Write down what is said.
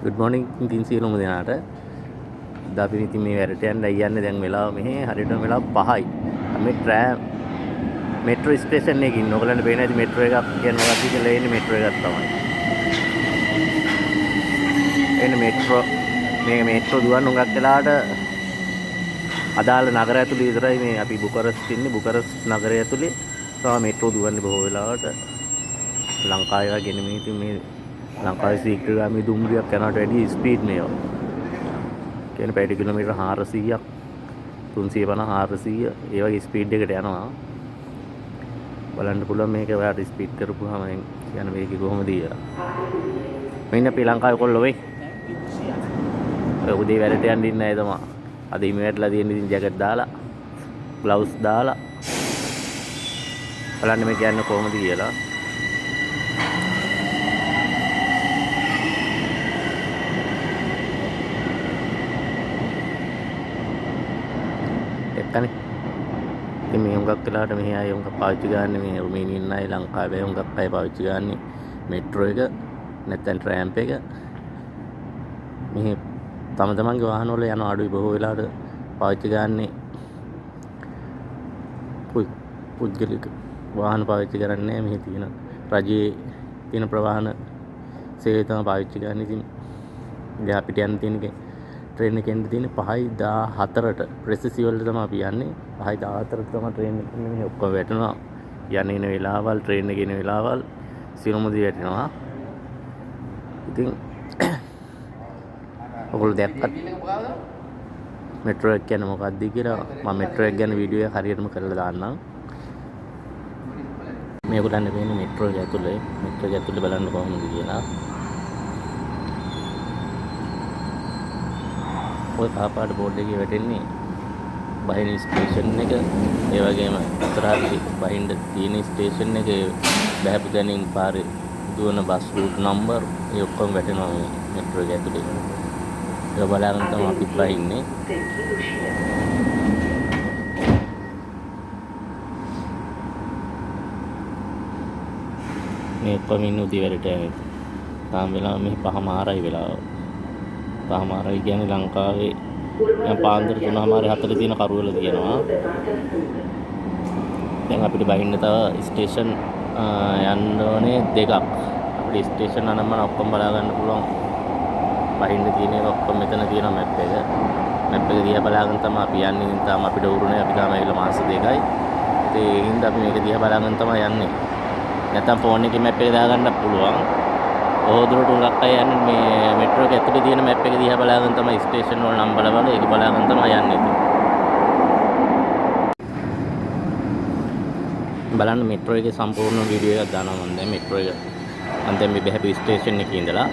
good morning ඉතින් සියලුම දෙනාට. අද අපි ඉතින් මේ වැඩට යන්න යන්නේ දැන් වෙලාව මෙහි හරියටම වෙලාව 5යි. අපි මෙට්‍රෝ ස්ටේෂන් එකේ ඉන්න. ඔයගලන්ට පේන ඇති මෙට්‍රෝ එකක් කියන්නේ මොකක්ද කියලා එන්නේ මෙට්‍රෝ එකක් තමයි. එන්නේ මෙට්‍රෝ දුවන්න හුඟක් වෙලාවට අදාළ නගර ඇතුළේ විතරයි මේ අපි බුකරස්ට් ඉන්නේ. බුකරස්ට් නගරය ඇතුළේ තමයි මෙට්‍රෝ දුවන්නේ බොහෝ වෙලාවට. ලංකාවේ වගේ නෙමෙයි ඉතින් මේ ලංකාවේ ශීඝ්‍රගාමී දුම්රියක් යනවට වැඩිය ස්පීඩ් මේවා. කියන්නේ පැය කිලෝමීටර් 400ක් 350 400 ඒ වගේ ස්පීඩ් එකකට යනවා. බලන්න පුළුවන් මේක ඔයාලට ස්පීඩ් කරපුවාම යන වේගය කොහොමද කියලා. මෙන්න අපි ලංකාවේ කොල්ලෝ වෙයි. ඔය උදේ වැඩට යන්න ඉන්න අය තමයි. අද ඉමි වැටලා තියෙන ඉතින් ජැකට් දාලා ග්ලව්ස් දාලා බලන්න මේ කියන්නේ කොහොමද කියලා. එක්කනේ ඉතින් මේ හුඟක් වෙලාවට මෙහි අය හුඟක් පාවිච්චි ගන්න මේ රුමේනියන් අය ලංකාවේ හුඟක් අය පාවිච්චි ගන්න මෙට්‍රෝ එක නැත්නම් ට්‍රෑම්ප් එක මෙහි තම තමන්ගේ වාහන වල යන අඩුයි බොහෝ වෙලාවට පාවිච්චි ගන්නේ පුද්ගලික වාහන පාවිච්චි කරන්නේ මෙහි තියෙන රජයේ තියෙන ප්‍රවාහන සේවය තමයි පාවිච්චි ගන්න. ඉතින් දැන් අපිට යන්න තියෙන ट्रेन එක එන්න තියෙන්නේ 5:14ට ප්‍රෙසිසි වලට තමයි අපි යන්නේ. 5:14ට තමයි ट्रेन එක මේ ඔක්කොම වැටෙනවා. යන්නේ ඉන වෙලාවල් ट्रेन එකේ ඉන වෙලාවල් සියලුම දේ වැටෙනවා. ඉතින් ඔයගොල්ලෝ දැක්කත් මෙට්‍රෝ එක කියන්නේ මොකක්ද කියලා මම මෙට්‍රෝ එක ගැන වීඩියෝ එක හරියටම කරලා දාන්නම්. මේගොල්ලන් වෙන්නේ මෙට්‍රෝ එක ඇතුලේ බලන්න කොහොමද කියලා. ඔය කාපාට බෝඩ් එකේ වැටෙන්නේ බහින ස්ටේෂන් එක. ඒ වගේම ඉස්සරහට බහින්න තියෙන ස්ටේෂන් එකේ බහැපු දැනින් පාරේ දුවන බස් රූට් නම්බර් ඒ ඔක්කොම වැටෙනවා මේ මෙට්‍රෝ එක ඇතුලේ. ඒක බලාගෙන තමයි අපි බහින්නේ. මේ ඔක්කොම ඉන්න උදේ වැඩට යන්නේ. තාම වෙලාව මේ 5:00 වෙලාව. 5:00 කියන්නේ ලංකාවේ දැන් පාන්දර 3:00 තියෙන කරුවල තියෙනවා. දැන් අපිට බහින්න තව ස්ටේෂන් යන්න ඕනේ 2ක්. අපිට ස්ටේෂන් අනම්මන ඔක්කොම බලා ගන්න පුළුවන්. බහින්න තියෙන ඒවා ඔක්කොම මෙතන තියෙනවා මැප් එක. මැප් එක දිහා බලාගෙන තමයි අපි යන්නේ. ඉතින් තාම අපිට උරුනේ අපි තාම ඇවිල්ලා මාස 2යි. ඉතින් ඒ හින්දා අපි මේක දිහා බලාගෙන තමයි යන්නේ. නැත්තම් ෆෝන් එකේ මැප් එක දාගන්නත් පුළුවන්. ඔහොදුරට උඟක් අය යන්නේ මේ මෙට්‍රෝ එක ඇතුලේ තියෙන මැප් එක දිහා බලාගෙන තමයි ස්ටේෂන් වල නම් බලවල ඒක බලාගෙන තමයි යන්නේ. බලන්න මෙට්‍රෝ එකේ සම්පූර්ණ වීඩියෝ එකක් දානවා මම දැන් මෙට්‍රෝ එක. මම දැන් මේ බහැපු ස්ටේෂන් එකේ ඉඳලා